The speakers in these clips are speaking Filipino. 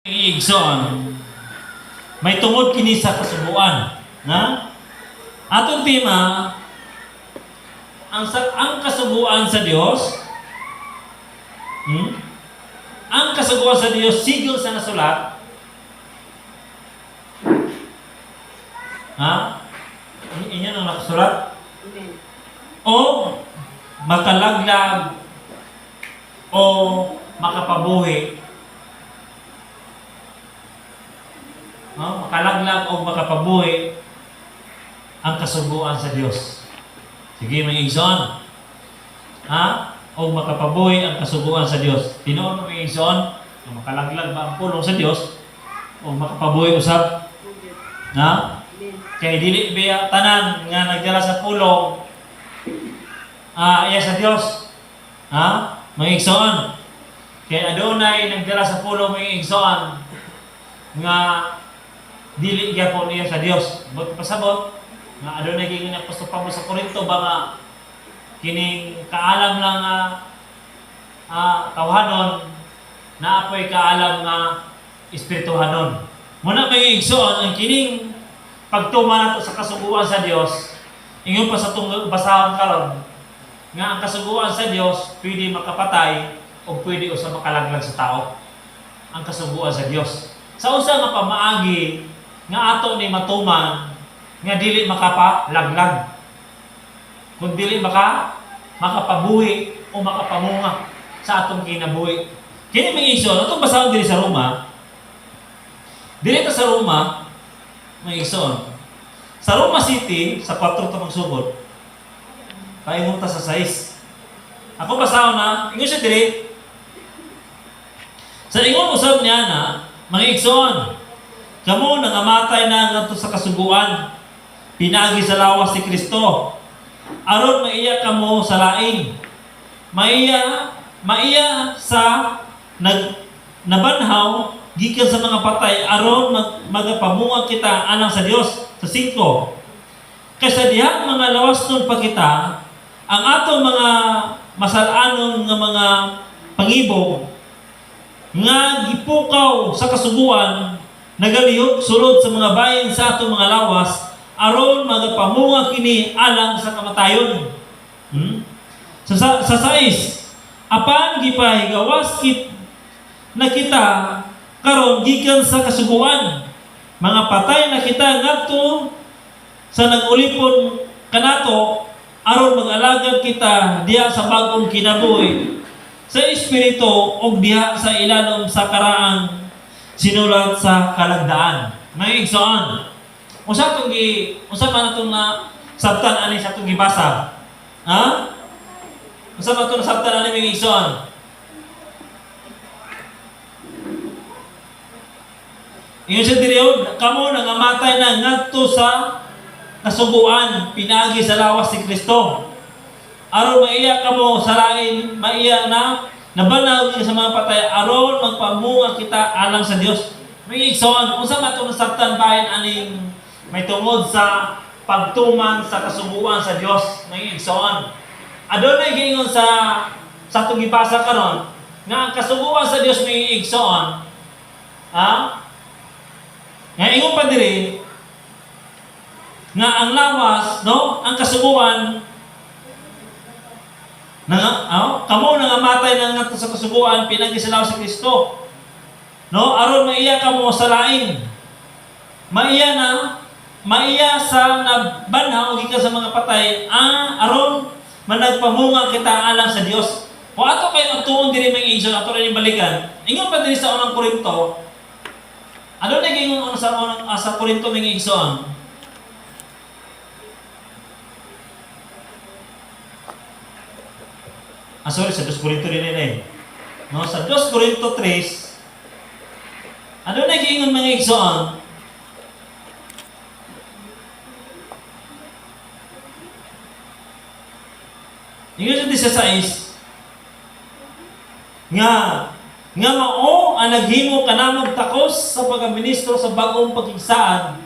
Igsoon, may tungod kini sa kasubuan. Na? Atong tema, ang kasubuan sa Dios. Ang kasubuan sa Dios sigol sa nasulat. Ha? Inyo ang nakasulat? O makalaglag o makapabuhi. Makalaglag o makapabuhi ang kasubuan sa Dios. Sige, mga igsoon. O makapabuhi ang kasubuan sa Dios. Tinuon mga igsoon, makalaglag ba ang pulong sa Dios o makapabuhi usab? Kaya dili biya tanan nga nagdala sa pulong iya sa Dios. Mga igsoon. Kaya adunay nagdala sa pulong mga igsoon nga dili gyapon niya sa Dios. But pasabot nga adunay gingin apostol Pablo sa Korinto ba nga kining kaalam lang tawhanon na apoy kaalam nga espirituhanon. Muna kay igsoon ang kining pagtuman nato sa kasuguan sa Dios. Ingon pa sa basahon karon nga ang kasuguan sa Dios pwede makapatay o pwede usa makalaglag sa tao. Ang kasuguan sa Dios. Sa usa nga pamaagi nga ato ni matuman nga dili makapalaglag. Kung dili makapabuhi o makapamunga sa atong kinabuhi. Kini mga igsoon, atong basahon diri sa Roma. Dili ta sa Roma, mga igsoon. Sa Roma City, sa 4 ta magsugod. Paingon ta sa 6. Ako basahon na, ingon siya diri. Sa ingon usab niya na, mga igsoon, kamo nangamatay na ngadto sa kasuguan, pinagi sa lawas si Kristo. Aron maiya kamo sa laing. Maiya sa nabanhaw gikan sa mga patay aron magapamungag kita alang sa Dios. Sa 5. Kaysa diha mga lawaston pa kita, ang ato mga masalanon nga mga pangibog nga gipukaw sa kasuguan nagalihok sulod sa mga bayin sa ato mga lawas aron magapamunga kini alang sa kamatayon. Sa 6, apan gipahigawas na kita karon gikan sa kasuguan, mga patay na kita ngadto sa nagulipon kanato aron mag-alagad kita diha sa bagong kinabuhi sa espiritu ug diha sa ilalom sa karaang sinulat sa kalagdaan. May igsoon. Unsa man atong na sabtan ani sa atong gibasa? Unsa man atong sabtan ani mga igsoon? Ingon siya diri, kamo nangamatay na ngadto sa kasuguan, pinagi sa lawas si Kristo. Aron maiya kamo sa lain, maiya na nabanag sa mga patay aron magpamunga kita alang sa Dios. May igsoon, unsa man atong nasabtan bahin aning may tungod sa pagtuman sa kasuguan sa Dios. May igsoon. Adunay giingon sa atong gibasa karon nga ang kasuguan sa Dios may igsoon. Nga ingon pa diri nga ang lawas, ang kasuguan kamo nangamatay na ngadto sa kasuguan pinagi sa lawas sa Kristo. Aron maiya kamo sa lain. Maiya sa nabanhaw gikan sa mga patay, aron managpamunga kita alang sa Dios. Kung ato kayo tuon diri mga igsoon, ato rin balikan. Ingon pa diri sa unang Korinto. Ano na gingon sa Korinto mga igsoon? Sa 2 Korinto din eh. Sa 2 Korinto 3, ano na gingon mga igsoon? Ingon sa 16, nga mao ang naghimo kanamong takos sa pagkaministro sa bagong pagkigsaan,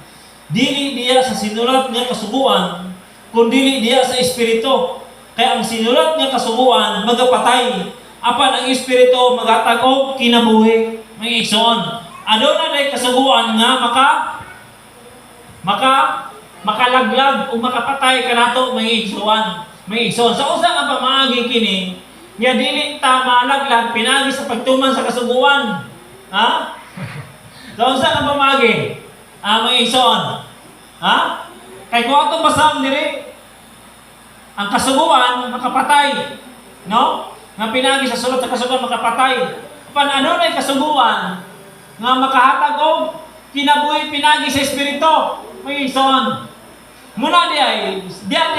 dili diya sa sinulat nga kasuguan, kundi diya sa espiritu. Kaya ang sinulat nga kasuguan magapatay, apan ang espiritu magatag og kinabuhi. Mga igsoon, Aduna day kasuguan nga makalaglag o makapatay ka nato mga igsoon. Sa usa nga pamaagi kini, nga dili ta malaglag pinagi sa pagtuman sa kasuguan. Ha? Sa usa nga pamaagi, mga igsoon. Ha? Kay kung atong basam diri, ang kasuguan makapatay, no? Nga pinagi sa sulod sa kasuguan makapatay. Ano na kasuguan nga makahatag og kinabuhi pinagi sa espiritu. May igsoon. Muna diay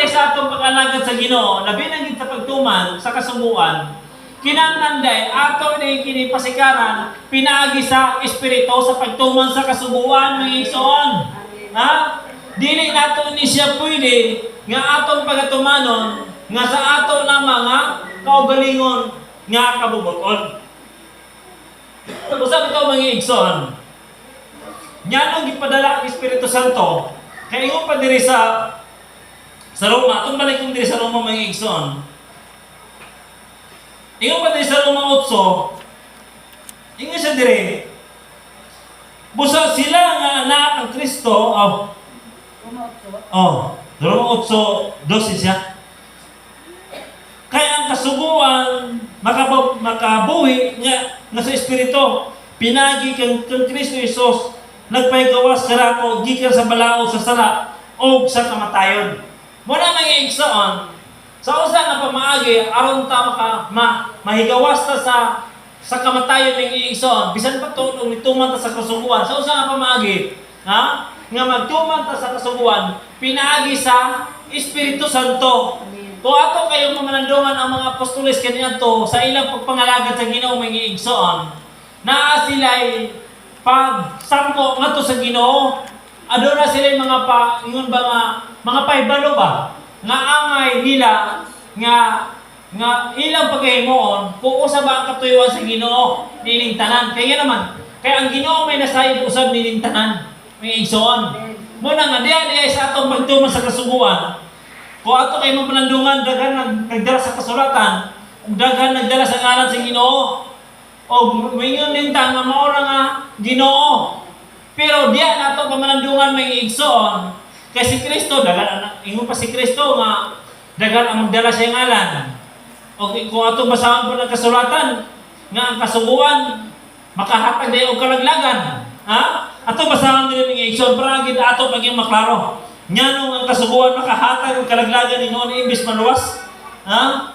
sa atong pag-alagad sa Ginoo, labi na gid sa pagtuman sa kasuguan. Kinahanglan ato ni kini pasikaran pinagi sa espiritu sa pagtuman sa kasuguan, may igsoon. Ha? Dili nato ni siya pwede nga atong pagatumanon nga sa ato na mga kaugalingon nga kabubuton. Usab ito mga igsoon. Nyanong gipadala ang Espiritu Santo, kaya ingon pa diri sa Roma, itong balik kong diri sa Roma mga igsoon. Ingon pa diri sa Roma 8, ingon siya diri, busa sila nga anak ng Kristo, Roma 8:12 siya. Kaya ang kasuguan, makabuhi nga sa Espiritu, pinagi kang Kristo Jesus, nagpaygawas karako gikan sa balaod sa sala o sa kamatayon. Muna mga igsoon, sa usa nga pamaagi aron ta mahigawas ta sa kamatayon ng igsoon, bisan pa to nituman ta sa kasuguan. Sa usa nga pamaagi, nga magtuman ta sa kasuguan, pinaagi sa Espiritu Santo. Kung ato kayong mamanandungan ang mga apostoles kaniadto sa ilang pagpangalagad sa Ginoo mga igsoon, naa sila'y pag-samko nga to sa Ginoo, aduna sila ingon ba mga pahibalo ba nga angay nila nga ilang paghimuon kung usa ba ang katuyuan sa Ginoo nining tanan. Kaya naman, kaya ang Ginoo may nasayod usab nining tanan, may igsoon. Muna nga diya sa atong pagtuman sa kasuguan, kung ato kay mapanandungan daghan nagdala sa kasulatan, daghan nagdala sa ngalan sa Ginoo, o mingon nintang nga maura nga Ginoo. Pero diya nato pamanandungan may igsoon kay si Kristo dagan ingon pa si Kristo nga dagan ang magdala sa ngalan. O kung ato basahan po ng kasulatan nga ang kasuguan makahatag dayo og kalaglagan. Ha? Ato basahan din ng igsoon para gid ato paging maklaro. Nganong ang kasuguan makahatag og kalaglagan ingon imbis maluwas. Ha?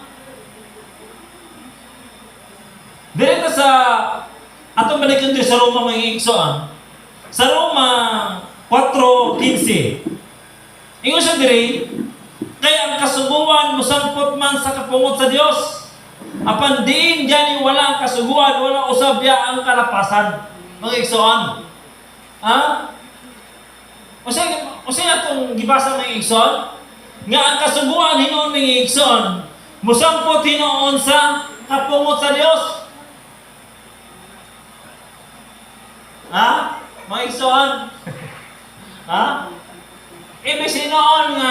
Dito sa atong balikan dito sa Roma mga igsoon. Sa Roma 4:15. Ingon siya diri, kaya ang kasuguan mosampot man sa kapungot sa Dios. Apan diin diyan wala ang kasuguan, wala usab ya ang kalapasan. Mga igsoon. Ha? O siya atong gibasa mga igsoon nga ang kasuguan hinuon mga igsoon mosampot hinuon sa kapungot sa Dios. Ha? Mga igsoon? Ha? Ibig sinoon nga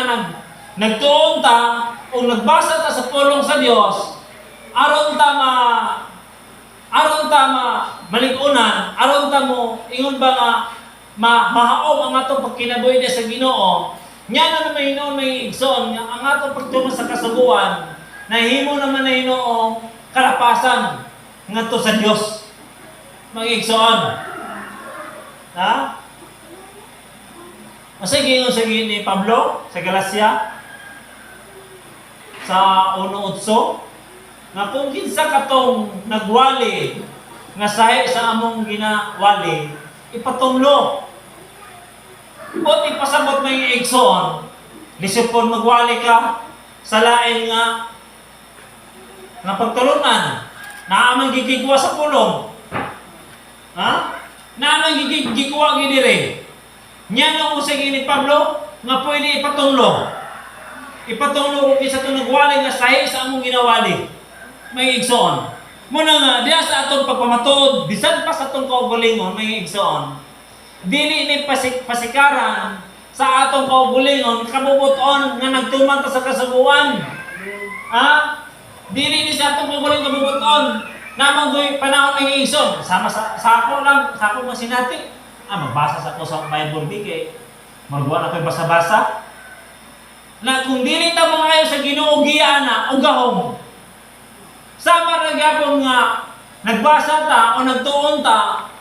nagtuon ta o nagbasa ta sa pulong sa Dios aron ta maligunan, aron ta mo ingon ba nga mahaom ang atong pagkinabuhi sa Ginoo. Nya na naman hinuon may igsoon nga ang atong pagtuman sa kasuguan nahimo naman na Ginoo kalapasan ngadto sa Dios. Mga igsoon. Ha? Sige ni Pablo sa Galacia sa 1:8 nga kung kinsa katong nagwali nga sahi sa among ginawali ipatunglo o ipasabot na yung igsoon lisipon magwali ka sa lain nga pagtulunan na amang gigigwa sa pulong. Ha? Na nang gikuha gidire. Nya nang usagi ni Pablo nga pwede ipatunglo. Ipatunglo kung isa itong nagwali nga sahi sa among ginawali. May igsoon. Muna nga, diya sa atong pagpamatuod, bisan pa sa atong kaugalingon, may igsoon. Dili ni pasikaran sa atong kaugalingon, kabubuton nga nagtuman ta sa kasuguan. Ha? Dili ni sa atong kaugalingon kabubuton Namang do'y panahon ng igsoon, sama sa ako lang, sa ako mga sinati. Magbasa sa ako sa Bible kay magbuwan ako basa-basa. Na kung dili ta mga ayo sa Ginoo giyana o gahom. Sama ra gyapon nga nagbasa ta o nagtuon ta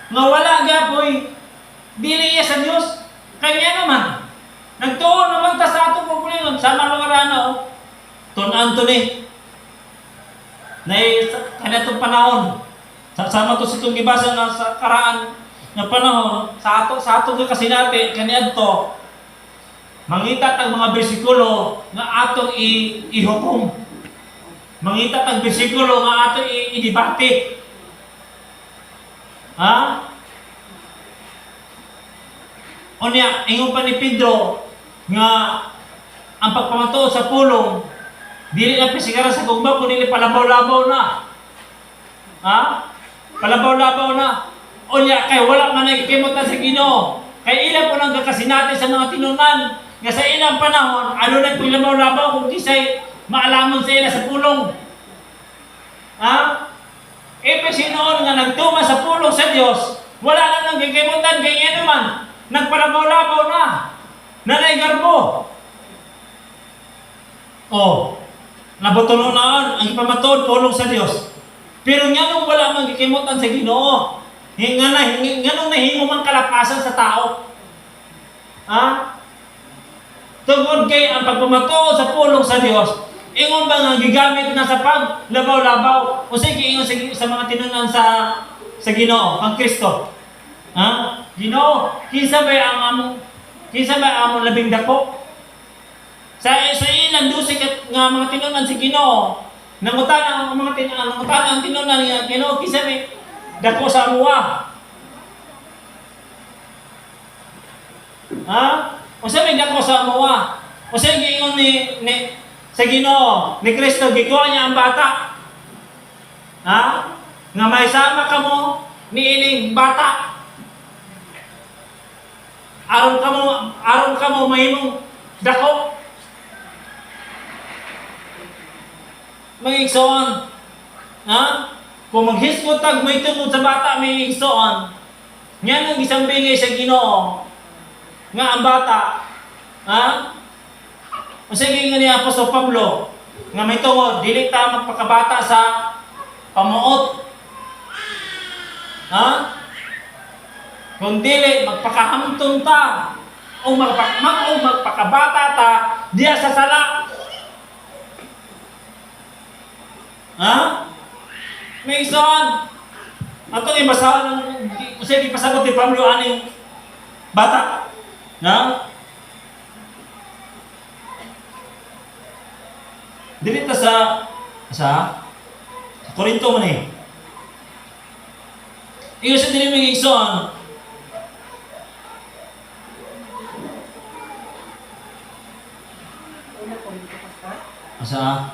nga wala gyapon dili iya sa Dios. Kanya naman nagtuon naman ta sa ato pagpulingon sama mga rana o tunan to ni na kanatong panahon sama to sa itong gibasa na sa karaan na panahon sa ato kasi natin kaniadto mangita tag mga bersikulo nga atong ihukom mangita tag bersikulo nga atong idebate unya ingon pa ni Pedro nga ang pagpamatuod sa pulong dili na pisigara sa gugma kundi palabaw-labaw na. Palabaw-labaw na. Unya kay wala man nagkimot na sa Ginoo. Kay ilan po nang gakasinati sa mga tinunan nga sa ilang panahon ano na palabaw-labaw kung kisay maalamon sa ila sa pulong. Sinoon nga nagtuma sa pulong sa Dios, wala na nang gikimutan kay iya naman nagpalabaw-labaw na. Nanay garbo. Nabutununan ang ipamatuod pulong sa Dios. Pero nga nung wala mang gikimutan sa Ginoo, nga nung nahimo mang kalapasan sa tao. Tungod kay ang pagpamatuod sa pulong sa Dios, ingon ba nga gigamit na sa paglabaw-labaw o sige ingon sa mga tinunan sa Ginoo, ang Kristo. Ginoo, kinsa ba among labing dako? Sa ilang dusik nga mga tinunan si Ginoo, nangutan ang tinunan niya Ginoo kinsa may dako sa amuha. O sa may dako sa amuha. O sa giingon ni sa Ginoo ni Kristo gikuha niya ang bata. Nga may sama ka mo ni ining bata. Aron ka mo mahimong dako. May igsoon. Kung maghisgot tag may tungod sa bata may igsoon. Yan ang isang bingay sa Ginoo. Nga ang bata. O sige nga ni Apostol Pablo nga may tungod dili ta magpakabata sa pamuot. Kung dili magpakahamton ta o magpakabata ta diya sa sala. May igsoon. Atong ibasahan ng sige pasabot ni Pablo aning bata. Dili ta sa Korinto man eh. Iyo sa dili may igsoon. Asa?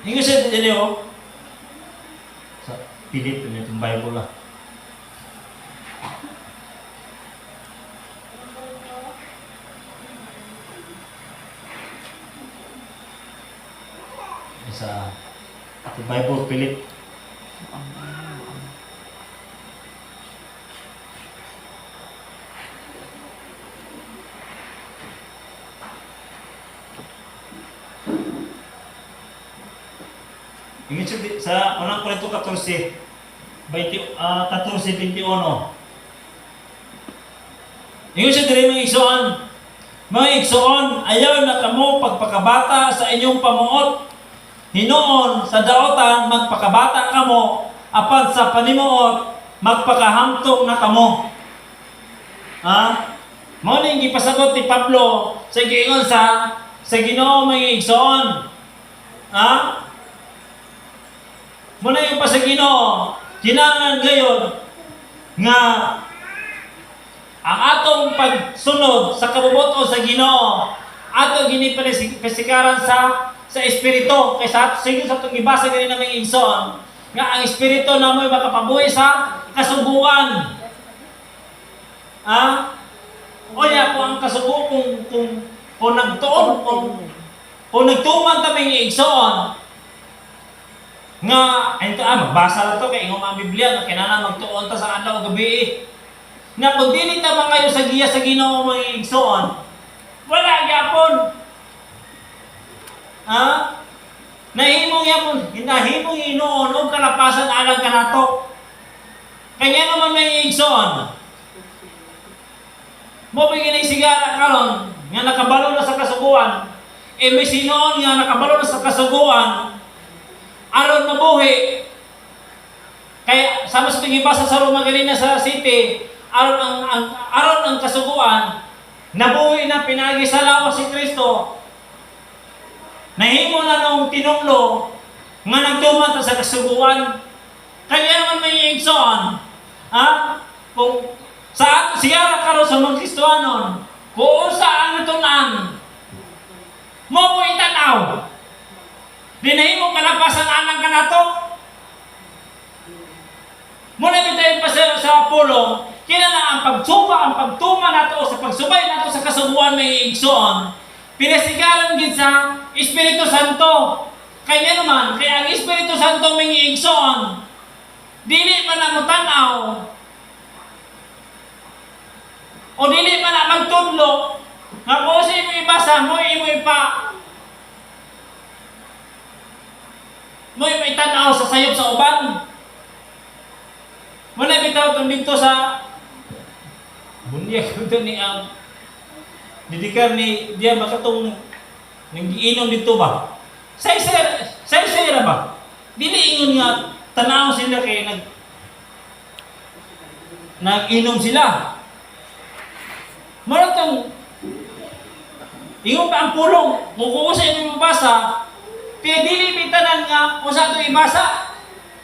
Ingat sa dili sa pilit na itong Bible lah. Sa Bible pilit. Ingat sa unang Korinto 14, 14:21. Ingat sa diri mga igsoon. Mga igsoon, ayaw na kamo pagpakabata sa inyong pamuot. Hinoon sa daotan magpakabata kamo, apan sa panimuot magpakahamtong na kamo. Mao ning gipasagot ni Pablo sa giingon sa Ginoo mga igsoon. Muna yung pa sa Ginoo, kinahanglan gayon nga ang atong pagsunod sa kabubuton sa Ginoo ato ginipasikaran sa espiritu kaysa sige sa itong ibasa gani na may igsoon nga ang espiritu na mo'y makapabuhi sa kasubuan. O niya kung ang kasubuan kung nagtuon kung nagtuman kami igsoon, nga, magbasa na to, kay ingong ang Biblia, nga kinana magtuon ta sa adlaw gabi. Nga, kung dili ta mga sa giya sa Ginoo mga igsoon, wala gyapon. Ha? Nahimong Hinoon og kalapasan alang kanato. Kanya naman may igsoon. Mo bigyan ay sigara karon nga nakabalo na sa kasuguan. May sinoon nga nakabalo na sa kasuguan aron mabuhi. Kaya sama sa tingibasa sa Roma ganina sa city, aron ang kasuguan nabuhi na pinagi sa lawas si Kristo. Nahimo na nung tinunglo nga nagtuman sa kasuguan. Kaya naman may igsoon. Ha? Kung sa sigara karon sa mga Kristohanon, kung saan natunan, mo po itanaw. Dinahimo kalapasan anang kanato. Muna bitayin pa sa pulong, kinala ang pagtuma nato sa pagsubay nato sa kasuguan may igsoon. Pinasigaran gid sa Espiritu Santo. Kaya naman, kaya ang Espiritu Santo may igsoon, dili man na mutanaw, o dili man na magtudlo, nga kung sa imo ibasa, mo itanaw sa sayop sa uban. Muna bitaw itong dito sa bunyag ito ni ang didikar ni diya makatong nag-iinom dito ba? Say-say ba? Dili ingon nga tanaw sila kay nag-inom sila. Maratong ingon pa ang pulong, kung sa inyo mabasa, kaya dili bitanan nga kung sa ito ibasa.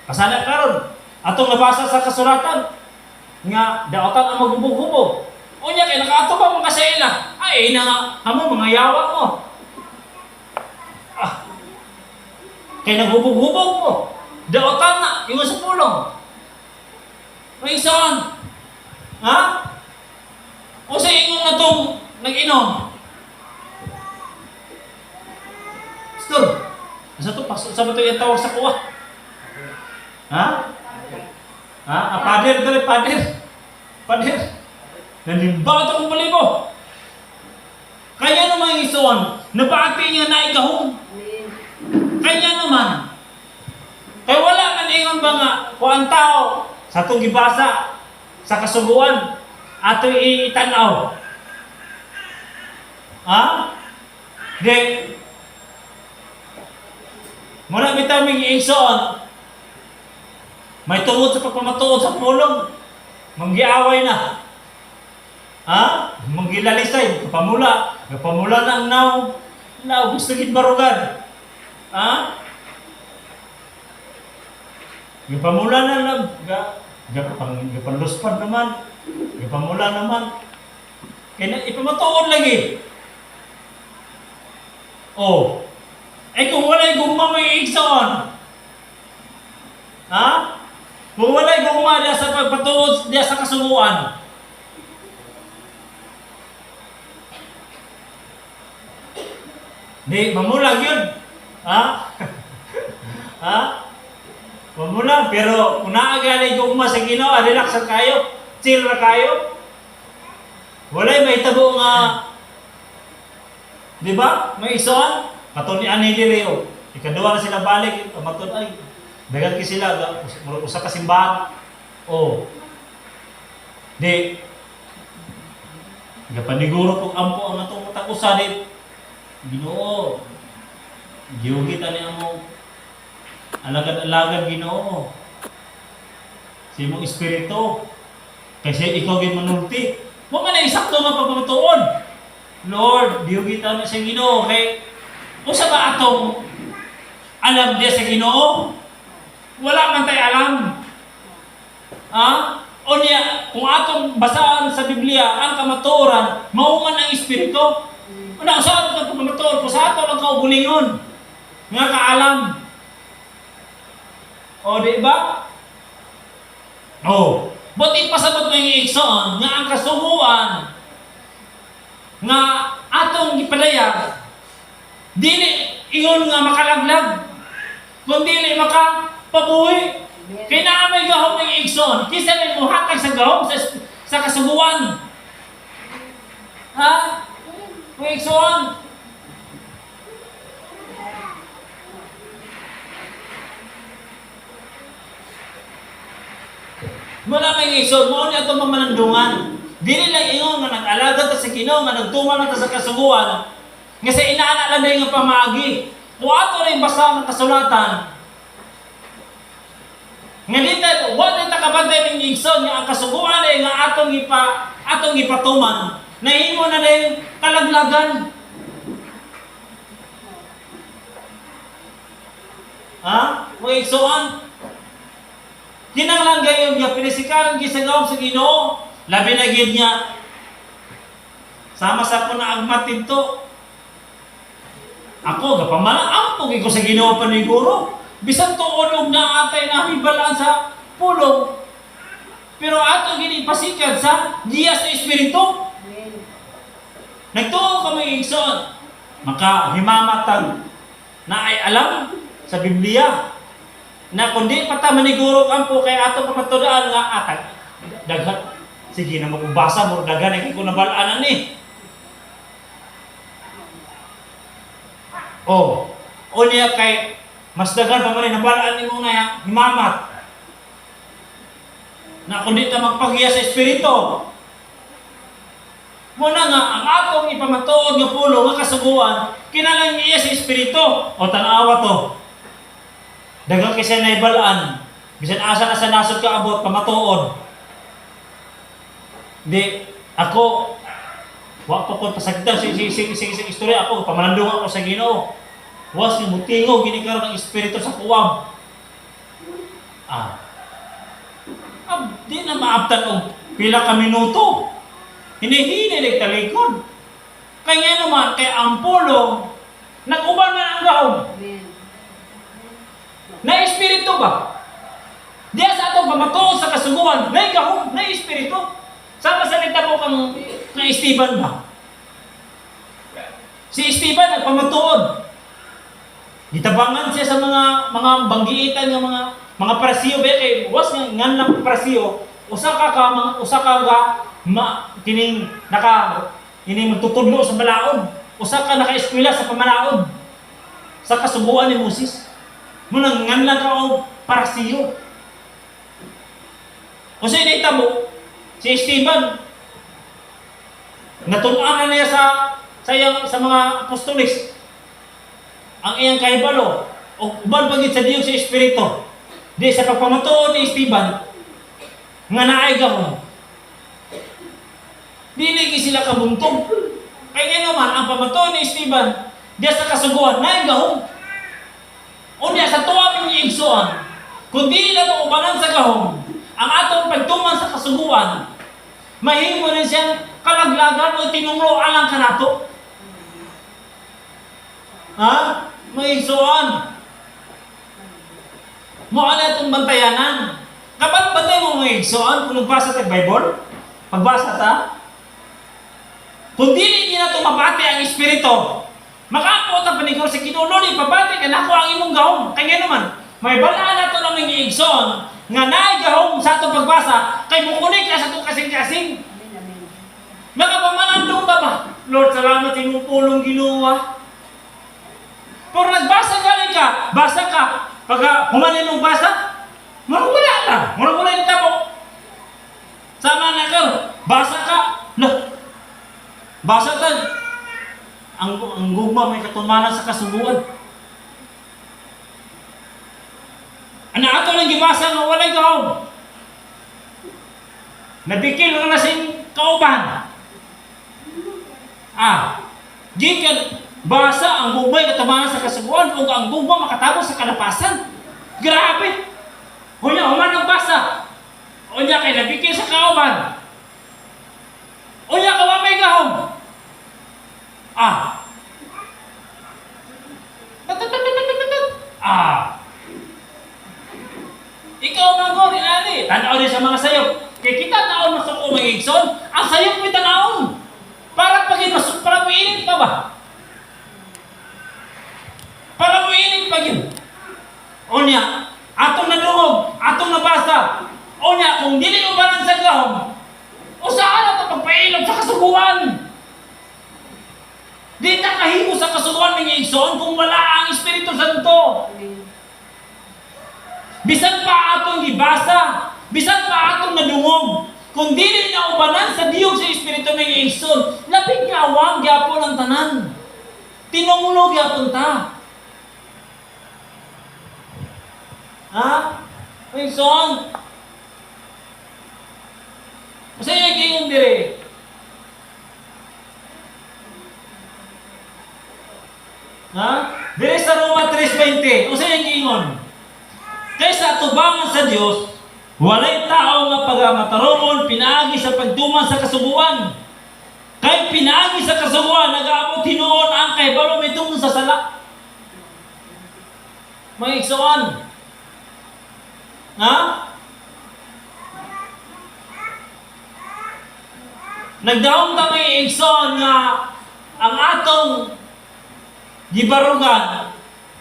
Kasana karon atong nabasa sa kasulatan nga daotan ang maghubog-hubog. Unya kay nakaato ba mga kasaila? Ay na amo mga yawa mo. Kay naghubog-hubog mo. Daotan na ingon sa pulong. May saan? Ha? O sa ingon na itong nag-inom? Pastor, nasa ito, sa ba ito yung tawag sa kuwa? Ha? Ha? Pader, dali, pader. Nanimba ito kong balibo. Kaya naman ison, nabati niya na ikahong. Kaya naman. Kaya wala man ingon ba nga, kung ang tao, sa itong gibasa, sa kasuguan, ato itanaw. Ha? Di, muna bitaw ming iigsoon, may tungod sa pagpamatuod sa pulong, manggiaway na. Ha? Manggilalisay, kapamula na ang naw, gusto gid barugan. Ha? Kapamula na lang, gapanluspan naman, gapamula naman. Kaya ipamatuod lagi. Oh, kung wala'y gugma may igsoon, ha? Kung wala'y gugma diya sa pagpatuod diya sa kasuguan, di, mamulag yun. Ha? Ha? Mamulag, pero kung naagalay gugma sa Ginoo, relax na kayo, chill na kayo. Wala'y may tabo nga, di ba? May ison, katong ni Ani Direo. Ikaduwa na sila balik, matun ay, dagat ki sila, usa ka simbahan. Oh. Di, gapaniguro kung ampo ang atong matang usanit. Ginoo, giyugit ani amo alagad Ginoo sa imong espiritu kasi ikaw gid manulti mo man isakto nga pagpamatuod. Lord, giyugit ani sa Ginoo kay usa ba atong alam diya sa Ginoo? Wala man tay alam. Ha? O niya, kung atong basaan sa Biblia ang kamatuoran, mao man ang espiritu. Una, saan ka pagmamator? Sa ato lang kaubulingon. Nga kaalam. O, di ba? O, buti pasabot mo yung igsoon nga ang kasuhuan nga atong gipadayag Dili ingon nga makalaglag. Kung dili makapabuhi. Kaya na may gahom ng igsoon. Kisa may muhatag sa gahom sa kasuguan. Ha? Kung igsoon. Mula may igsoon, mo niya itong mamanandungan. Dili lang ingon nga nag-alaga ta sa Ginoo nga nagtuman ta sa kasuguan. Nga sa inaana lang na yung pamagi. Kung ato rin basa ng kasulatan, nga dito, wala na kabantay ng igsoon nga ang kasuguan ay nga atong ipatuman. Nahimo na rin kalaglagan. Ha? Mga igsoon? Kinanglan gayon nga pinisikaran gisagawam sa Ginoo. Labi na gid niya. Sama sa ko na agmatid to. Ako gapamalaang tugi ko sa Ginoo paniguro. Bisan tuon na atay na hibalaan sa pulong. Pero ato gini pasikat sa diya sa espiritu. Nagtuo kami igsoon. Maka himamatag na ay alam sa Biblia na kundi pata maniguro kampo kay ato pamatudaan nga atag daghan. Sige na magbasa mo daghan ay ko nabalaan ni. Oh, unya kay mas daghan pa man nabalaan nimo nga himamat. Na kundi ta magpagiya sa espiritu. Muna nga ang atong ipamatuod nga pulo nga kasuguan kinahanglan iya sa espiritu. O tan-awa to. Daghang kay siya naibalaan. Bisan asa na sa nasod ka abot pamatuod. Di ako wa pa ko pasagdan sa istorya ako pamalandong ako sa Ginoo. Was ni mutingo gini karon ang espiritu sa kuwam. Di na maabtan og pila ka minuto. Hinihini talikod. Kaya naman kay ang pulo nag-uban man ang gahom. Na espiritu ba? Diya sa atong pamatuod sa kasuguan, na gahom, na espiritu. Sama sa nita mo kang Esteban ba? Si Esteban nagpamatuod. Gitabangan siya sa mga banggiitan ng mga parasiyo ba kay was nga nganang parasiyo usa ka kining magtutudlo sa balaod, usa ka naka-eskwela sa pamalaod sa kasubuan ni Moses. Munang nganang ka og parasiyo. Usa inita mo si Esteban natun-an na niya sa mga apostoles ang iyang kahibalo o uban pagit sa Dios sa espiritu. Di sa pagpamatuod ni Esteban nga naay gahom. Dili sila kabuntog. Kaya naman ang pamatuod ni Esteban diya sa kasuguan naay gahom. Unya sa tuwa ning igsoon, kung dili na ubanan sa gahom, ang atong pagtuman sa kasuguan, mahimo rin siyang kalaglagan o tinungro alang kanato. Ha? May igsoon. Mo ana itong bantayanan. Kapag bantay mo mga igsoon, kung nagbasa tayo Bible, pagbasa ta, kung dili na ito mabati ang espiritu, makapo ta panigor sa Ginoo ni pabati ka nako ang imong gahom. Kaya naman, may balaan na ito lang ng igsoon, nga naay gahom sa itong pagbasa, kay mukunik ka sa itong kasing-kasing. Nakapamanandong ta ba? Lord, salamat imong pulong Ginoo. Pero nagbasa galing ka, basa ka, pag humanin mong basa, wala ka, wala yung tabo. Sama na ka, basa ka, basa ka. Ang gugma may katumanan sa kasubuan. Ano ato lang gibasa nga walay gahom. Nabikil na sing kauban. Gikan basa ang gugmay katumanan sa kasubuan o ang gugma makatabo sa kalapasan. Grabe! Hunya human ang basa. Unya kay nabikil sa kauban. Unya kawa may gahom. Ikaw magor inani. Tanaw rin sa mga sayop. Kaya kita taon mas ako magigson. Ang sayop may tanaon. Para pagin parang mainit pa ba? Para mo inig pa yun. O niya, atong nadungog, atong nabasa. O niya, kung dili ubanan sa gahom, o saan na ito pagpailog sa kasuguan? Di na kahimo sa kasuguan ng igsoon kung wala ang Espiritu Santo. Bisan pa atong gibasa, bisan pa atong nadungog, kung dili na ubanan sa diyog sa Espiritu ng igsoon, labing kawang gyapon ang tanan. Tinungulog gyapon ta. Ha? Igsoon. Kasi yung gingon dire. Ha? Dire sa Roma 3:20. Usa yung gingon. Kaysa tubangan sa Dios, walay tao nga pagamataromon pinaagi sa pagtuman sa kasuguan. Kay pinaagi sa kasuguan nagaabot hinuon ang kahibalo mitungod sa sala. Mga igsoon. Ha? Nagdaong ta may igsoon nga ang atong gibarugan,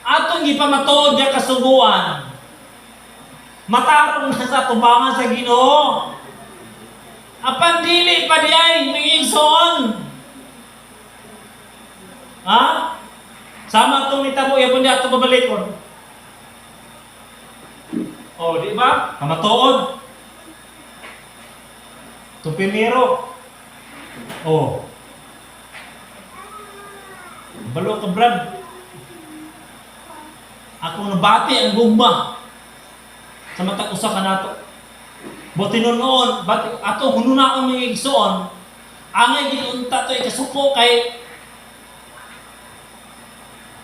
atong gipamatuod nga kasuguan, matarong na sa tubangan sa Ginoo. Apan dili pa diay may igsoon. Ha? Sama itong nitabo, yapon niya itong babalikon. O, di ba? Kamatuod. Itong primero. O. Balo ka, Brad. Akong nabati ang gugma. Sa matang usa ka nato. Buti noon, ato hununaon mga igsoon, angay ginunta to ikasuko kay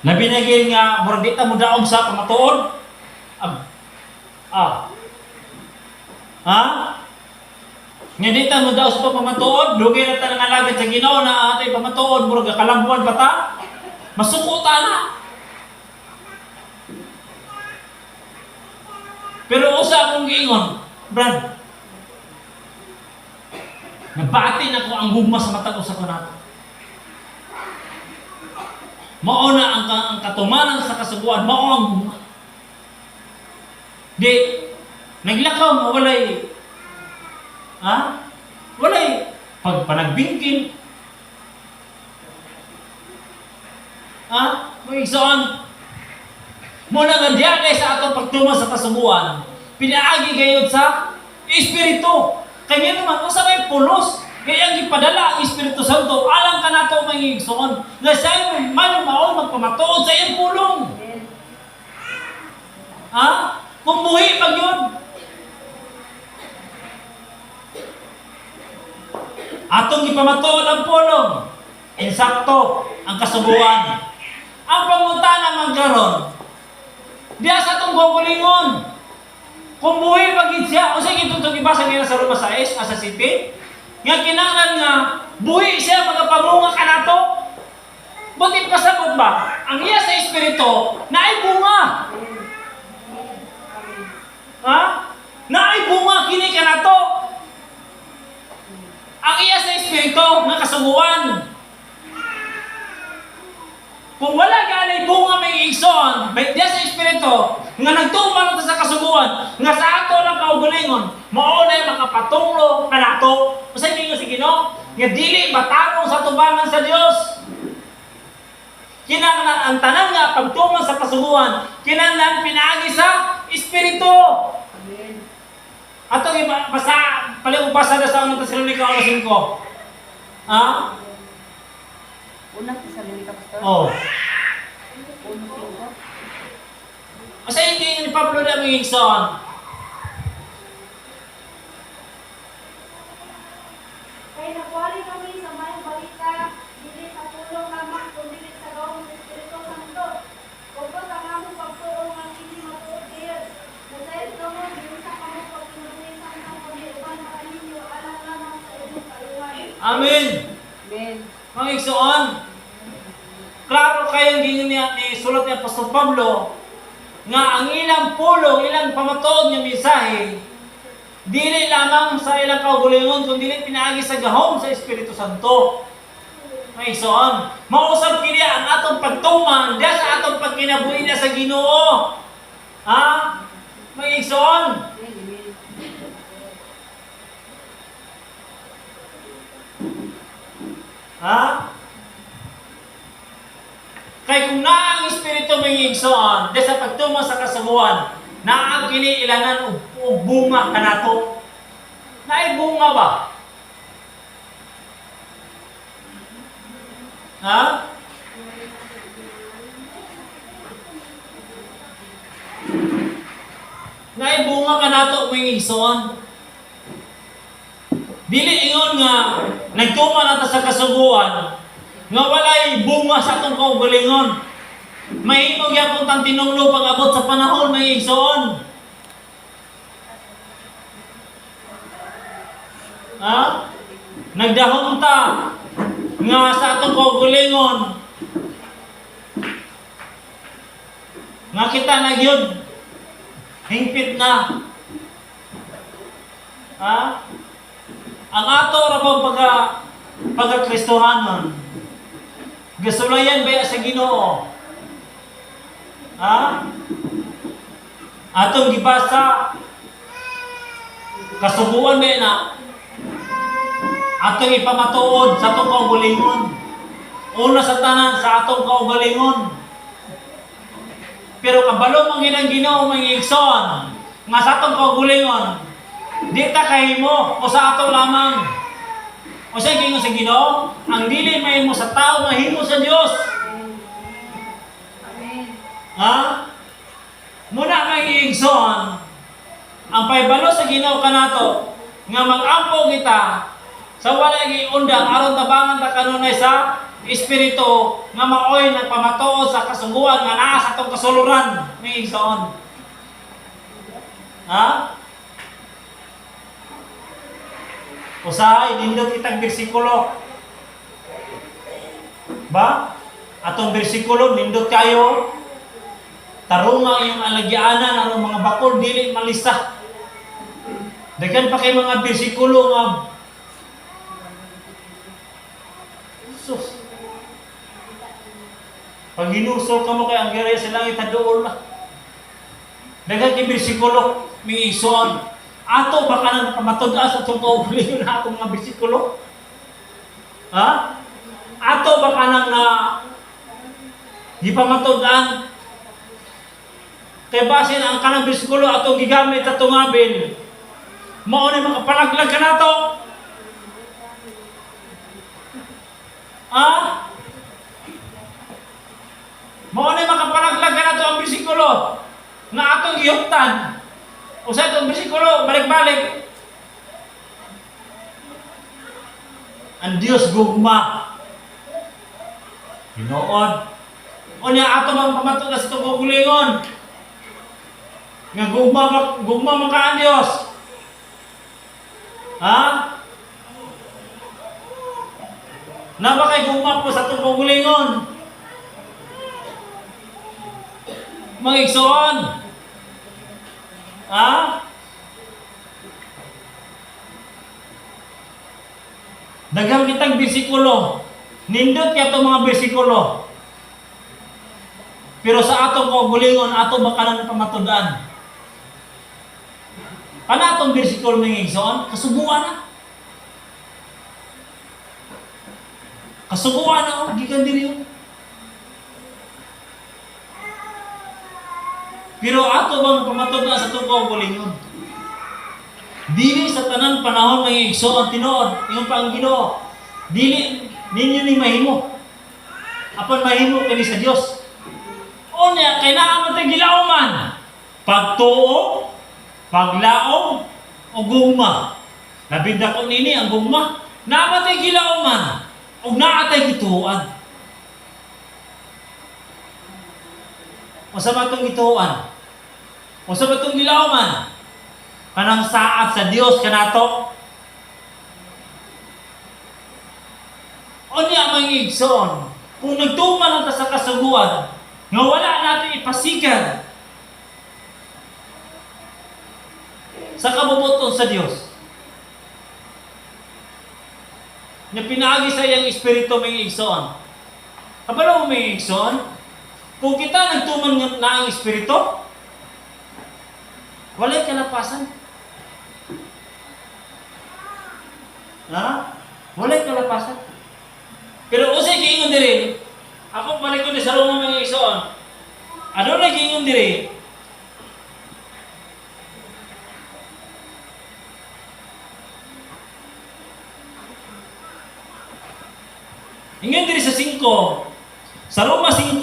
labi na gid nga murag di ta mo daog sa pamatuod. Ha? Nga di ta mo daog sa pamatuod, dugay na ta nangalagad sa Ginoo na atay pamatuod murag kalambuan pa ta. Masuko ta na. Pero usa akong giingon, Brad, nabati na ko ang gugma sa matag usa ko nato. Mao na ang katumanan sa kasuguan, mao ang gugma. Di naglakaw mo walay walay panagbingkin. May igsoon. Muna nga diya sa atong pagtuman sa kasuguan, pinaagi gayud sa Espiritu. Kaya naman, usa may pulos. Kaya ang ipadala ang Espiritu Santo, alang ka na ito mga igsoon, na siya manumaon magpamatuod sa iyong pulong. Kung buhi pag yun. Atong ipamatuod ang pulong. Insakto ang kasuguan. Ang pangutana magkaroon, diya sa itong gugulingon. Kung buhay pagid siya, o sige itong ibasa nila sa Roma 6, sa City, nga kinanglan nga, buhay siya magapamunga ka na to. Buti pasabot ba? Ang iya sa Espiritu, naay bunga. Naay bunga, kini ka na to. Ang iya sa Espiritu, nga kasuguan. Kung wala ka alay bunga may igsoon, may diya sa Espiritu, nga nagtuman sa kasuguan, nga sa ato lang kaugalingon, maunay makapatunglo ka nato. Usa gingon si Ginoo, nga dili matarong sa tubangan sa Dios. Kinahanglan ang tanan nga pagtuman sa kasuguan, kinahanglan pinaagi sa Espiritu. Amen. Ato basa palibasa na sa 1 Tesalonica 5. Unang Tesalonica, Pastor? Oh. Unang. Asa hindi ni Pablo na mga igsoon? Kaya nakuwari kami sa may balita, dili sa pulong lamang, kundi sa gawang ng Espiritu Santo. Kupot ang among pagtuong ang hindi matuod Diyos. Nasayos naman, yun sa kamo pagkinulisan ng pag-iuban na kaninyo, alam lamang sa inyong kaiwan. Amen. Amen. Mga igsoon, klaro kayong ginyan ni sulat ni Apostol Pablo nga ang ilang pulong, ilang pamatuod nga mensahe, dili lamang sa ilang kaugalingon, kundi dili pinaagi sa gahom sa Espiritu Santo. Mga igsoon, mausap kini ang atong pagtuman diya sa atong pagkinabuhi na sa Ginoo. Ha? Mga igsoon, Amen. ha? Kay kung naa ang Espiritu mga igsoon, diya sa pagtuman sa kasuguan, naa ang kini ilangan og bunga kanato. Naay bunga ba? Ha? Naay bunga kanato mga igsoon. Dili ingon nga nagtuman nata sa kasuguan nga walay bunga sa atong kaugalingon. Mahimo gyapon tang tinunglo pag-abot sa panahon mga igsoon. Ha? Nagdahom ta nga sa atong kaugalingon nga kita na gyud hingpit na. Ha? Ang ato ra bang pagka-Kristohanon gasulayan ba sa Ginoo? Ha? Atong gibasa kasubuan ba na atong ipamatuod sa atong kaugalingon. Una sa tanan sa atong kaugalingon. Pero kabalo man ginang Ginoo mga igsoon nga sa atong kaugalingon di ta kahimo o sa ato lamang. O sa gingon sa Ginoo, ang dili mahimo sa tao mahimo sa Dios. Amen. Ha? Muna mga igsoon, ang paibalo sa Ginoo kanato nga mag-ampo kita sa wala giundang aron tabangan ta kanunay sa Espiritu nga maoy nagpamatuod sa kasungguan nga naa sa atong kasuluran mga igsoon. Ha? Usahay, nindot kitang bersikulo. Ba? Atong bersikulo, nindot kayo. Tarunga yung alagyanan, aron mga bakol, dili malista. Dagan pa kay mga bersikulo nga sus. Pag hinusol ka mo kay ang giraya sa langit, hadool na. Dagan kay bersikulo, may isuan. Ato baka nang pamatud-an sa itong kaugalingon na atong mga bersikulo? Ha? Ato baka nang ipamatud-an? Kaya basin ang kanang bersikulo atong gigamit at tungabin, mao ni makapalaglag ka na to. Ha? Mao ni makapalaglag ka na to ang bersikulo na atong gihuptan. O sa itong bersikulo, balik-balik. Ang Diyos gugma. Hinoon. O niya ato mang pamatod na sa itong kaugalingon. Nga gugma maka ang Diyos. Ha? Na ba kay gugma po sa itong kaugalingon? Mga igsoon. Ha? Daghang kitang bersikulo. Nindot ka itong mga bersikulo. Pero sa atong kaugalingon, ato baka na napamatudan. Kana atong bersikulo mga igsoon, kasubuan na. Kasubuan na, gikan diri yun. Pero ato bang pamatod na sa itong kaugalingon? Dili sa tanan panahon mga igsoon tinuod, yung pa ang Ginoo. Dili ninyo ni mahimo. Apan mahimo kani sa Dios. Unya kay naa man tay gilauman. Pagtuo, paglaom o gugma. Labing dako nini ang gugma. Naa man tay gilauman ug naa tay gituan. Usa ba tong gituan? Usa ba itong gilauman? Kanang saat sa Dios kanato? O niya mga igsoon, kung nagtuman natin sa kasuguan, nga wala natin ipasigan sa kabubuton sa Dios. Nga pinaagi sa iyang espiritu may igsoon. Kabalo mo may igsoon? Kung kita nagtuman na ang espiritu, walay kalapasan. Ha? Walay kalapasan. Pero usay giingon diri, ako palikod sa Roma mga igsoon. Ano na giingon diri? Ingon diri sa 5. Sa Roma 5,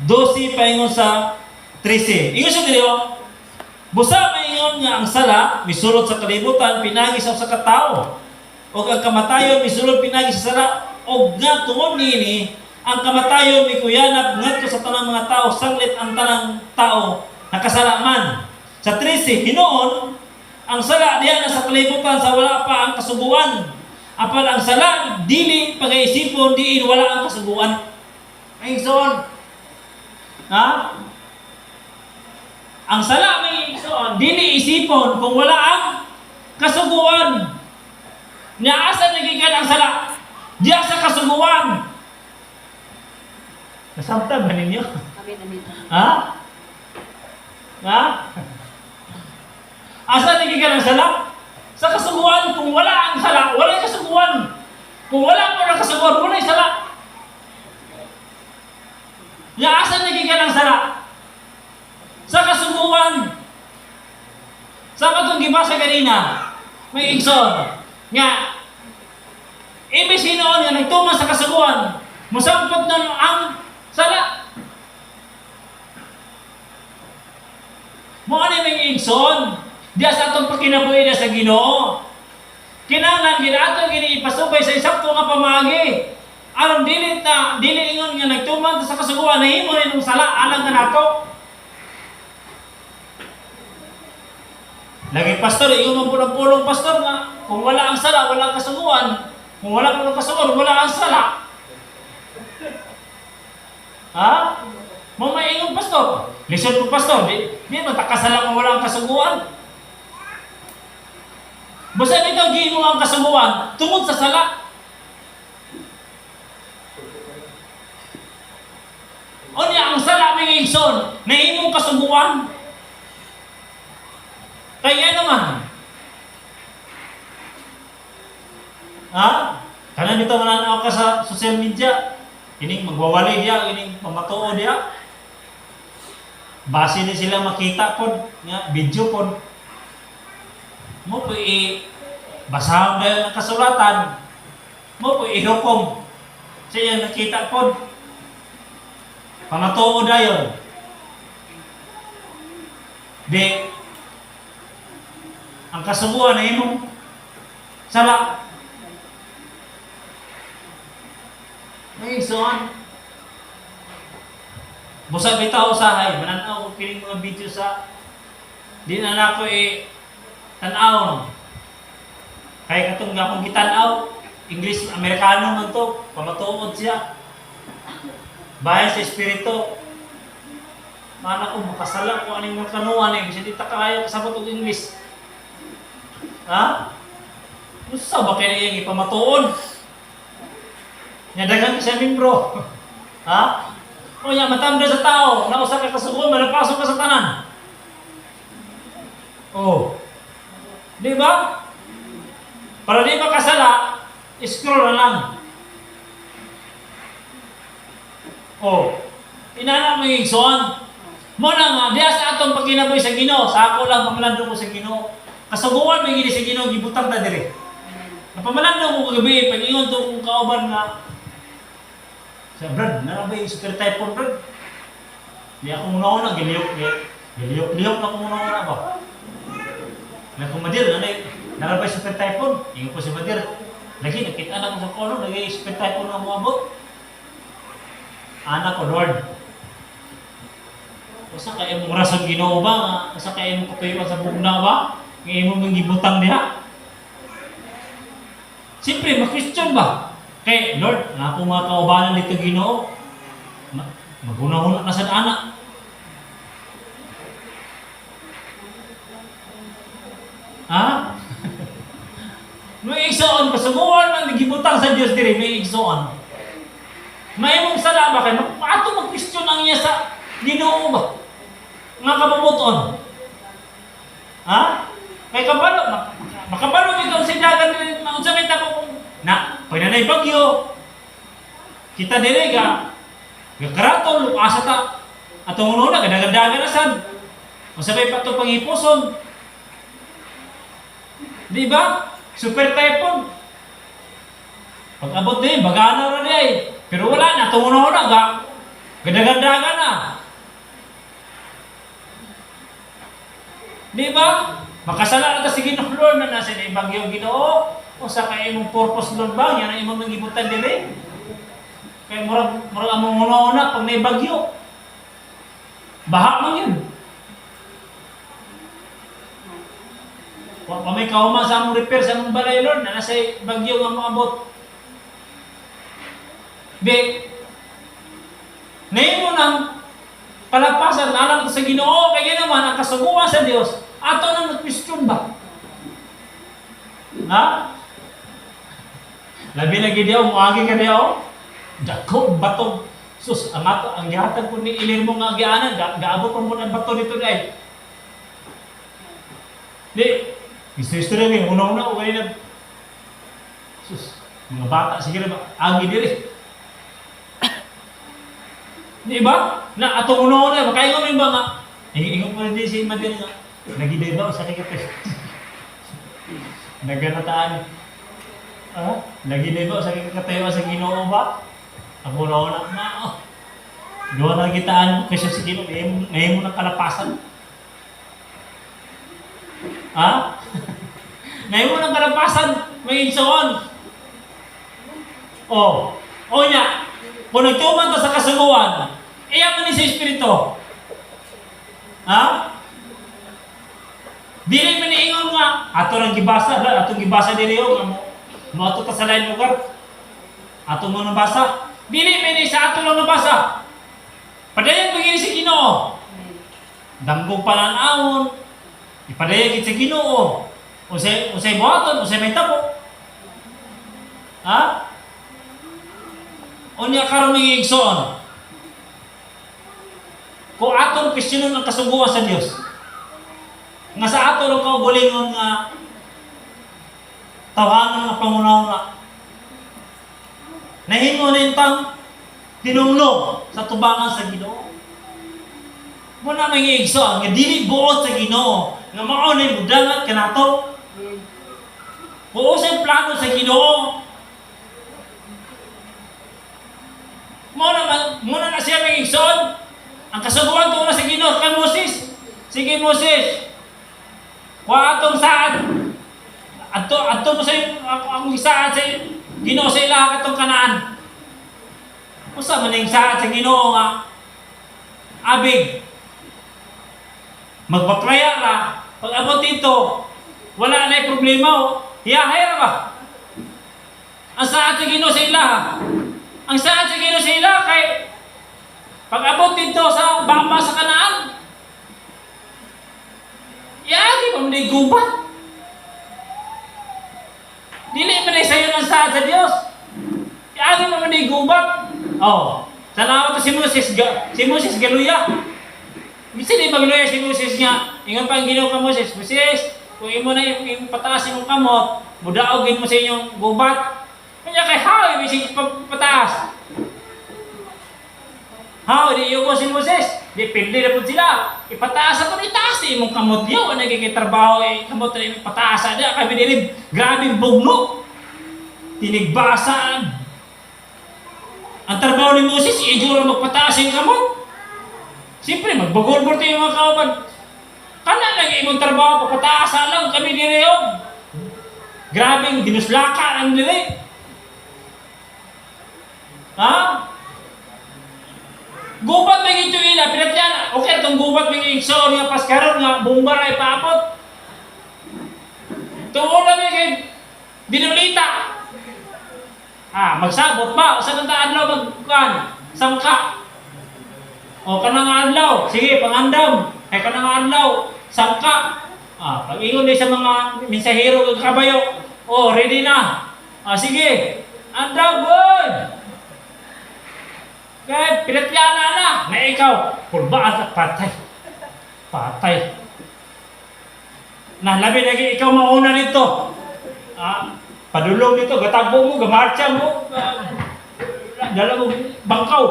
12 paingon sa 13. Ingon siya diri oh. Busa maingon nga ang sala misulod sa kalibutan pinagi sa usa ka tawo. O ang kamatayon misulod pinagi sa sala og nga tungod niini ang kamatayon mikuyanap ngadto sa tanang mga tao sanglit ang tanang tao nakasala man. Sa 13 hinuon ang sala diha na sa kalibutan sa wala pa ang kasuguan. Apan ang sala dili pagaisipon diin wala ang kasuguan. Ay igsoon. Ha? Ang sala may igsoon dili isipon kung wala ang kasuguan. Nya asa nagikan ang sala? Diya sa kasuguan. Nasabtan ba ninyo? Amen, amen. Ha? Ha? Asa nagikan ang sala? Sa kasuguan, kung wala ang sala, wala yung kasuguan. Kung wala mo ng kasuguan, wala yung sala. Nga asa nagikan ang sala? Sa kasuguan. Sa katong gibasa kanina, may igsoon. Nga, ibig sinoon nga nagtuman sa kasuguan, musampot na ang sala. Mo ano may igsoon? Diya sa atong pagkinabuhi na sa Ginoo. Kinahanglan ginato gini ipasubay sa isakto nga pamagi. Aron dili ingon nga nagtuman sa kasuguan nahimo ning sala alang kanato. Lagi pastor, ingon man pud ang pulong pastor nga kung wala ang sala, wala ang kasuguan. Kung wala ang kasuguan, wala ang sala. Ha? Mo may ingon pastor. Listen po pastor, di matakasala kung wala ang kasuguan. Basta dito giimo ang kasuguan tungod sa sala. Unya ang sala may igsoon, nahimong kasuguan. Kaya naman. Ha? Kana dito mananaw ka sa social media, ining magwawali diya, ining mamatuo diya. Base ni sila makita pod nga video pod. Mo po basahon dahil ng kasulatan. Mo po ihukom sa iyang nakita po. Pamatuo dayon. Di, ang kasubuan na imong sala. Ay, soan. Busa bitaw usahay. Mananaw ko kining mga video sa di na nako tan-aw. Kaya katong nga akong gitan-aw, English Amerikano man to, pamatuod siya. Bayan sa espiritu. Mana ko makasala ko aning mga kanuan eh, kasi di ta kaya kasabot og English. Ha? Usa ba kaya iyang ipamatuod? Nya daghang siya membro. Ha? O nya matanda sa tao, na usa ka kasugon, malapasok ka sa tanan. Oh. Di ba? Para di makasala, scroll na lang. Oh, inana mo yung igsoon. Mo na nga, diya sa atong pagkinaboy sa Ginoo, sa ako lang pamalando ko sa Ginoo. Kasuguan may gini sa Ginoo, gibutang ta dire. Napamalando ko kagabi, pag-ingon to kung kauban nga, sa Brad, narabay yung super typhoon, Brad. Di ako muna giliyok na ko muna ba? Na kung madir, narabay super typhoon, ingon ko si madir. Lagi, nakita na ko sa kolong, lagi super typhoon na muabot. Anak ko, Lord. Usa kaya mong rason Ginoo ba? Usa kaya mong katuyuan sa bugna ba? Ngayon mo mong gibutang diha. Siyempre, ma-Christian ba? Kaya, Lord, nga akong mga kaubanan dito Ginoo, maghuna-huna na sa anak. Ha? May igsoon, kasuguan ang nagibutang sa Dios diri may igsoon. May mong sala ba kay ato mag-question ang iya sa Ginoo ba? Nga kababuton. Ha? Kay kabalo makabalo bitaw sa dagat unsa may tako na pag nanay bagyo kita diri ga karatol asa ta atong una kadagadagan na sad. Unsa may pato panghipuson. Di ba? Super typhoon. Pag abot din, bagana rin eh. Pero wala na, tumuno na, gadagandagan na. Di ba? Makasala na ta si Ginoo Lord na nasa na ibagyo Ginoo. O sa kay imong purpose Lord ba? Yan ang imong magibutan dili. Kaya murag among una-una pag may bagyo. Baha man yun. Wa may kauma sa among repair sa among balay Lord na nasa bagyo nga moabot. Be, nahimo nang palapasan alam ko sa Ginoo kay naman ang kasuguan sa Dios ato nang nag-question ba? Ha? Labi na gid yaw moagi ka diyaw. Dako bato sus ang ato ang gihatag ko ni ilir mo nga gianan gaabot pa mo ang bato dito dai. Di, istorya ni una-una o kanina. Sus, mga bata sige na agi diri. Di ba? Na atong una-una makaingon rin ba nga? Ingon mo din si Madin nga. Nagiday ba sa kikate? Naganataan. Nagiday ba sa kikatayo sa Ginoo ba? Ako una na. Doon na kitaan kasi sa Ginoo ngayon mo ng kalapasan. Ha? Ngayon mo ng kalapasan, may insoon. O niya, kung nagtuman ka sa kasuguan, iyak mo ni sa Espiritu. Ha? Dili man niingon nga, ato lang gibasa, atong gibasa dili yung mo ato ta sa lain lugar. Ato mo nabasa. Dili man ni sa ato lang nabasa. Padayon pagini si Ginoo. Damgog palan-awon. Ipadayon gid sa Ginoo. Unsay buhaton, unsay may tabo. Ha? Unya karon may igsoon. Kung atong questionon ang kasuguan sa Dios. Nga sa ato lang kaugalingon nga tawanan nga pangunaw nahimo nintang tinumlong sa tubangan sa Ginoo. Muna may igsoon nga dili buot sa Ginoo nga mao nay mudangat kanato. Kung usay plano sa Ginoo muna na siya may igsoon. Ang kasuguan ko na sa Ginoo kay Moses. Sige Moses. Wa atong saad. Adto mo sa akong saad sa Ginoo sa ilaha katong Kanaan. Usa man ning saad sa Ginoo nga abig. Magpapraya ra pag abot dito wala na problema hiyahay ra ba? Ang saad sa Ginoo sa ilaha. Ang saad sa Ginoo sa ilaha kay pag abot dito sa baba sa Kanaan, yagi pa may gubat. Dili pa na sa'yo ng saad sa Diyos. Yagi pa may gubat. Salamat to si Moses galuya. Bisa di magluya si Moses nga. Ingon pa ang Ginoo ka Moses. Moses, kung imo na yung pataas imong kamot, mudaogin mo sa inyong gubat. Kanya kay hawi, may sige pataas. Di yung si Moses, di pindi na po sila. Ipataas ako, itaas imong kamot yaw. Ano nagkikitrabaho kamot na imong pataas na. Kami nilib, grabing bugno. Tinigbasaan. Ang trabaho ni Moses, i-ijura magpataas yung kamot. Siyempre, magbagulbor tayo mga kauban. Kana lang imong trabaho, papataasa lang kami niliyog. Grabing dinuslaka ang nilib. Ha? Gubat may ito ila, pinatyan. Okay, itong gubat may igsoon nga paskaron nga bumbar ay paapot. Tungkol na may dinulita. Magsabot ba? Sa kanta adlaw magkuhan? Sangka. Kanang adlaw. Sige, pangandam. Kanang adlaw. Sangka. Pag-ingon din sa mga mensahero ng kabayo. Oh, ready na. Sige. Anda, boy. Kaya, pinatyana na. Na ikaw, pulbaan at patay. Patay. Labi lagi ikaw mauna nito. Padulog nito, gatagbo mo, gamarcha mo. Dala mo, bangkaw.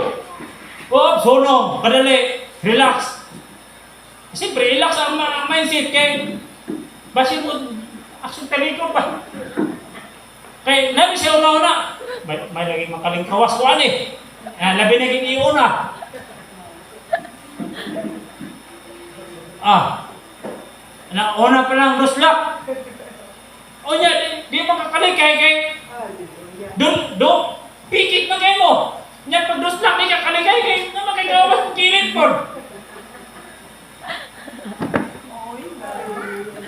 Oh, sonong, kadali. Relax. Siyempre, relax ang mindset kay basin mo, aksyon taliko pa. Kay, nabi siya una-una. May lagi makalingkawas ko ani. Labi naging iuna. Una pa lang ruslak. O niya, di makakalikay kay doon, pikit na kayo mo. Niya pag ruslak, di kakalikay kay na makagawas ng kilid po.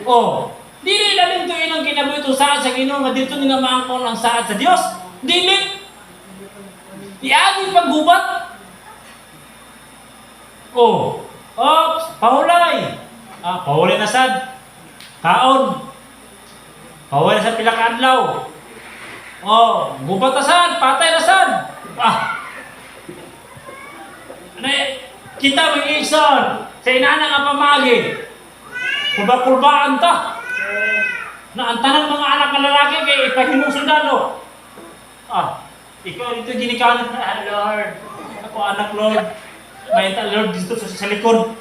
Oh, dili na din ito inang kinabuhi saad sa Ginoo nga dito nga maangkon ang saad sa Dios. Dili. Iagi paggubat. Oh, pahulay. Pahulay na sad. Kaon. Pahulay na sa pila ka adlaw. Oh, gubat na sad, patay na sad. Kita mag-iigsoon sa inana nga pamagi. Pulba-pulbaan ta. Na ang tanang mga anak na lalaki kay ipahimong sundalo. Ikaw dito ginikanan na, Lord. Ako anak, Lord. May Lord dito sa likod.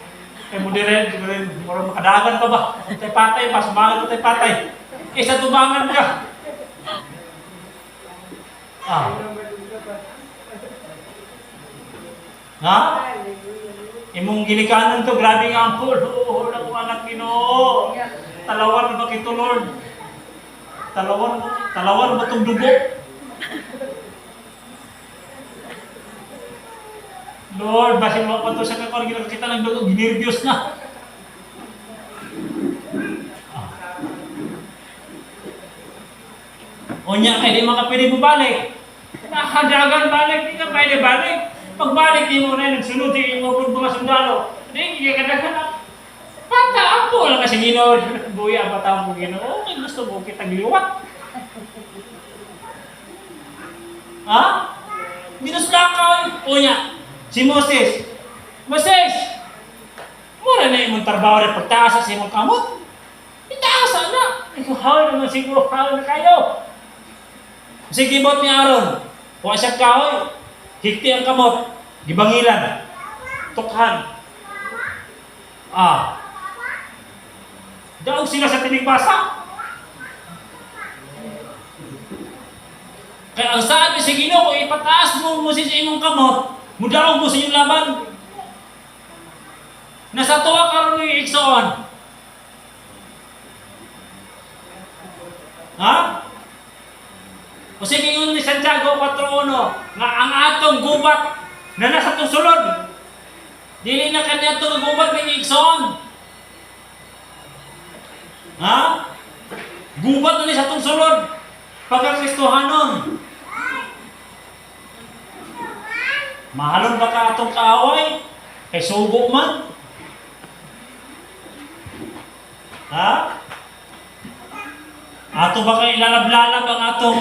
Kay modern, mura makadagan ka ba? Tay patay, mas mahal ko tay patay. Sa tubangan ka. Imong ginikanan to, grabe nga ang pool. Wala kong anak Ginoo. Talawan ba kito, Lord? Talawan ba itong dugo? Lord, basin mo pa ito sa kakor, kita ng dugo, ginirbios na. O niya, kaya di makapili mo balik. Nakadagan balik, di ka pwede balik. Pagbalik di mo na, nagsunod di mo kung mga sundalo. Hindi, kadagan na. Pata, ako lang kasi Ginoo. Buya, pata mo Ginoo. Gusto mo kitang liwat. Minuslakaw. O niya, si Moses. Moses! Mura na imong trabaho rin pagtaasa sa imong kamot. Itaasa na. Ikaw, hawal naman siguro, hawal na kayo. Sige, bot ni Aaron. Kuha siya kahoy. Hikti ang kamot. Gibangilan. Tukhan. Daog sila sa tinigbasa. Kaya ang sabi sa Ginoo, kung ipataas mo sa imong kamot, mudaog mo sa inyong laban. Nasa tuwa karon ng igsoon. O sige yun ni Santiago 4:1 nga ang atong gubat na nasa itong sulod. Dili na kanya itong gubat ng igsoon. Gubat na ni sa itong sulod. Pagkakristohanon. Mahalon ba ka atong kaaway? Kay sugo man? Ato ba kay ilalab-lalab ang atong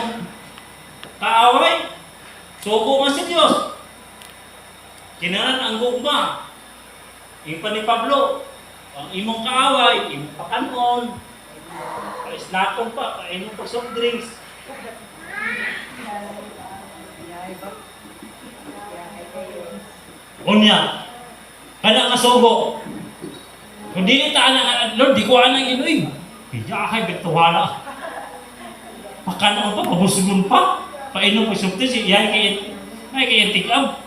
kaaway? Sugo man si Diyos. Kinaran ang gugma. Ipa ni Pablo. Ang imong kaaway, imong pakanon. Paislatong pa, imong soft drinks. Unya, kana nga sugo. Kung di ta ana Lord, di ko ana inuig. Biyahay bituhala. Pakanon pa, pabusugon pa. Painom pa sukti si yay kay tikam.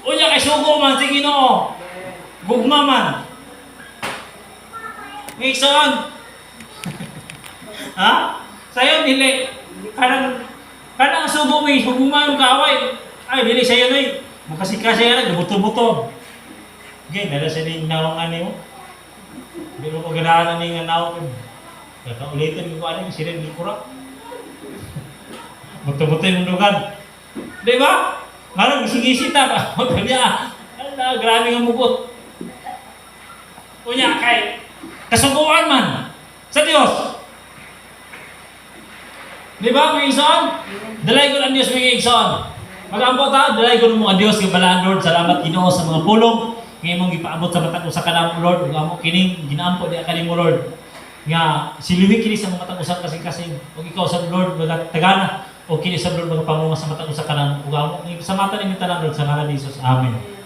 Unya kay sugo man si Ginoo. Gugma man. Ngikson. Sayo dili. Kanang subo may huguma yung kaaway. Ay, dili sa'yo na eh. Makasika siya na, buto-buto. Okay, nala siya na yung nawang mo. Hindi mo pagkadaan na yung nawang. Kakaulitin ko ano yung sila yung kurak. Buto-buto yung mundugan. Di ba? Ngayon, gisi-gisita pa. Huwag niya. Ala, grabe nga mugot. Unya, kay kasuguan man sa Dios. Di ba, mga igsoon? Dalay ko ang Diyos, mga igsoon. Mag-ampo ta, dalay ko mo ang Diyos, kabalaan, Lord. Salamat, Ginoo, sa mga pulong. Ngayon mong ipaabot sa matang usa ka namo, Lord. Ug amo kining ginaampo di ka nimo, Lord. Nga siluwi kini sa mga matang usa kasing-kasing. Ug ikaw sa Lord mga tagana o kini sa Lord mga pamunga sa matang usa ka namo. Ug amo sa mata ni tanan, Lord, sa ngalan ni Jesus. Amen.